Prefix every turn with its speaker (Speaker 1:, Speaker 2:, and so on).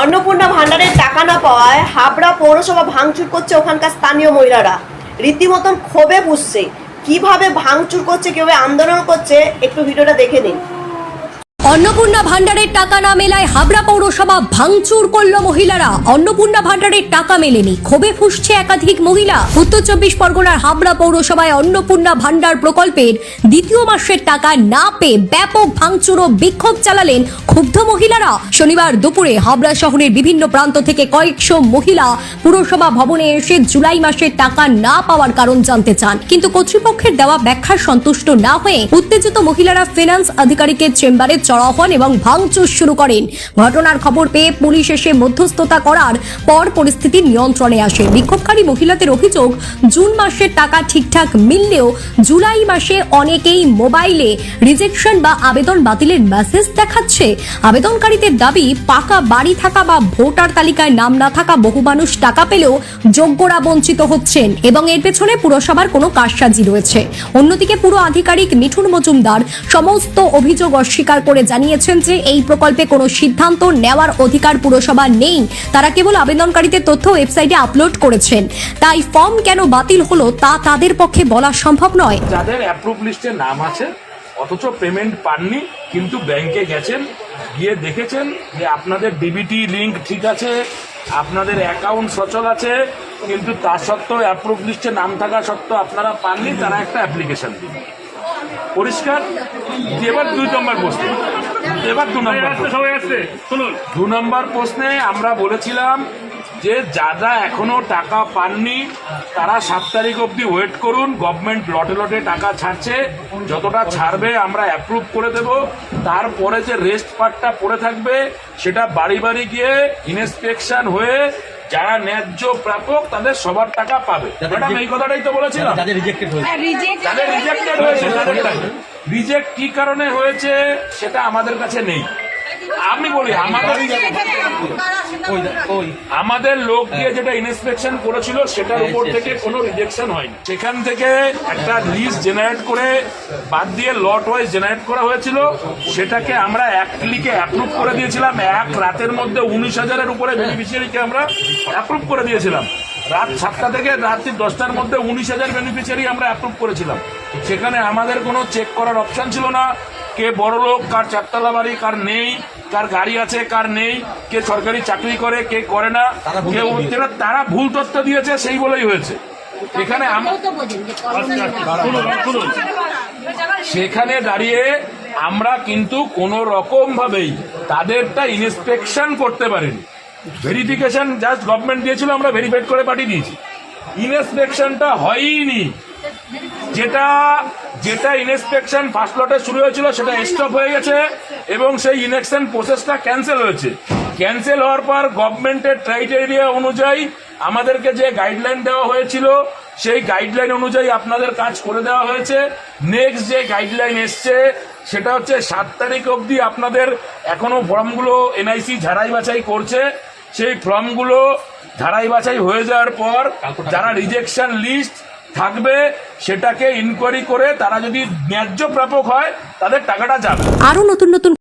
Speaker 1: অন্নপূর্ণা ভান্ডারের টাকা না পাওয়ায় হাবড়া পৌরসভা ভাঙচুর করছে ওখানকার স্থানীয় মহিলারা। রীতিমতন ক্ষোভে পুষছে। কিভাবে ভাঙচুর করছে, কিভাবে আন্দোলন করছে, একটু ভিডিওটা দেখে নিন।
Speaker 2: অন্নপূর্ণা ভান্ডারের টাকা না মেলায় হাবড়া পৌরসভা ভাঙচুর করলো মহিলারা। অন্নপূর্ণা ভান্ডারের টাকা মেলেনি, ক্ষোভে ফুঁসছে একাধিক মহিলা। উত্তর 24 পরগনার হাবড়া পৌরসভায় অন্নপূর্ণা ভান্ডার প্রকল্পের দ্বিতীয় মাসের টাকা না পেয়ে ব্যাপক ভাঙচুর ও বিক্ষোভ চালালেন ক্ষুব্ধ মহিলারা। শনিবার দুপুরে হাবড়া শহরের বিভিন্ন প্রান্ত থেকে কয়েকশো মহিলা পুরসভা ভবনে এসে জুলাই মাসের টাকা না পাওয়ার কারণ জানতে চান, কিন্তু কর্তৃপক্ষের দেওয়া ব্যাখ্যায় সন্তুষ্ট না হয়ে উত্তেজিত মহিলারা ফিনান্স আধিকারিকের চেম্বারে চড়াও হন এবং ভাঙচুর শুরু করেন। ঘটনার খবর পেয়ে পুলিশ এসে মধ্যস্থতা করার পর পরিস্থিতি নিয়ন্ত্রণে আসে। বিক্ষোভকারী মহিলাদের অভিযোগ, জুন মাসের টাকা ঠিকঠাক মিললেও জুলাই মাসে অনেকেই মোবাইলে রিজেকশন বা আবেদন বাতিলের মেসেজ দেখাচ্ছে। আবেদনকারীদের দাবি, পাকা বাড়ি থাকা বা ভোটার তালিকায় নাম না থাকা বহু মানুষ টাকা পেলেও যোগ্যরা বঞ্চিত হচ্ছেন এবং এর পেছনে পুরসভার কোনো কারসাজি রয়েছে। অন্যদিকে পুরো আধিকারিক মিঠুন মজুমদার সমস্ত অভিযোগ অস্বীকার করে জানিয়েছেন যে এই প্রকল্পে কোনো সিদ্ধান্ত নেওয়ার অধিকার পুরসভা নেই। তারা কেবল আবেদনকারীদের তথ্য ওয়েবসাইটে আপলোড করেছেন, তাই ফর্ম কেন বাতিল হলো তা তাদের পক্ষে বলা সম্ভব নয়।
Speaker 3: যাদের অ্যাপ্রুভ লিস্টে নাম আছে অথচ পেমেন্ট পাননি, কিন্তু ব্যাংকে গেছেন, গিয়ে দেখেছেন যে আপনাদের ডিবিটি লিঙ্ক ঠিক আছে, আপনাদের অ্যাকাউন্ট সচল আছে, কিন্তু তা সত্ত্বেও অ্যাপ্রুভ লিস্টে নাম থাকা সত্ত্বেও আপনারা পাননি, তারা একটা অ্যাপ্লিকেশন দিন। পরিষ্কার। এবার 2 নম্বর প্রশ্ন, এবার 2 নম্বর প্রশ্নে আমরা বলেছিলাম যে যারা এখনো টাকা পাননি তারা 7 তারিখ অবধি ওয়েট করুন। গভর্নমেন্ট লটে লটে টাকা ছাড়ছে, যতটা ছাড়বে আমরা অ্যাপ্রুভ করে দেব। তারপরে যে রেস্ট পার্টটা পড়ে থাকবে সেটা বাড়ি বাড়ি গিয়ে ইন্সপেকশন হয়ে যারা ন্যায্য প্রাপক তাদের সবার টাকা পাবে। ম্যাডাম এই কথাটাই তো বলেছিলাম, যাদের রিজেক্টেড হয়েছে রিজেক্ট কি কারণে হয়েছে সেটা আমাদের কাছে নেই। আমি বলি আমাদের লোক দিয়ে যেটা ইন্সপেকশন করেছিল সেটার উপর থেকে কোনো রিজেকশন হয়নি। সেখান থেকে একটা লিস্ট জেনারেট করে বাদ দিয়ে লট ওয়াইজ জেনারেট করা হয়েছিল, সেটাকে আমরা এক ক্লিকে অ্যাপ্রুভ করে দিয়েছিলাম। এক রাতের মধ্যে 19,000-এর উপরে বেনিফিশিয়ারিকে আমরা অ্যাপ্রুভ করে দিয়েছিলাম। রাত 7টা থেকে রাত্রি 10টার মধ্যে 19,000 বেনিফিশিয়ারি আমরা অ্যাপ্রুভ করেছিলাম। সেখানে আমাদের কোনো চেক করার অপশন ছিল না, কে বড় লোক, কার 4তলা বাড়ি, কার নেই, কার গাড়ি আছে, কার নেই, কে সরকারি চাকরি করে, কে করে না, কেউ তারা ভুল তথ্য দিয়েছে, সেই বলেই হয়েছে। এখানে সেখানে দাঁড়িয়ে আমরা কিন্তু কোনো রকম ভাবেই তাদেরটা ইন্সপেকশন করতে পারিনি। ভেরিফিকেশন জাস্ট গভর্নমেন্ট দিয়েছিল, আমরা ভেরিফাইড করে পাঠিয়ে দিয়েছি। ইন্সপেকশনটা হয়নি। যেটা ইন্সপেকশন ফার্স্ট লটে শুরু হয়েছিল সেটা স্টপ হয়ে গেছে এবং সেই ইলেকশন প্রসেসটা ক্যান্সেল হয়েছে। ক্যান্সেল হওয়ার পর গভর্নমেন্টের ক্রাইটেরিয়া অনুযায়ী আমাদেরকে যে গাইডলাইন দেওয়া হয়েছিল সেই গাইডলাইন অনুযায়ী আপনাদের কাজ করে দেওয়া হয়েছে। নেক্সট যে গাইডলাইন এসছে সেটা হচ্ছে 7 তারিখ অবধি আপনাদের এখনো ফর্মগুলো এনআইসি ঝাড়াই বাছাই করছে। সেই ফর্মগুলো ঝাড়াই বাছাই হয়ে যাওয়ার পর যারা রিজেকশন লিস্ট থাকবে সেটাকে ইনকোয়ারি করে তারা যদি ন্যায্য প্রাপক হয় তাদের টাকাটা যাবে।
Speaker 2: আরো নতুন নতুন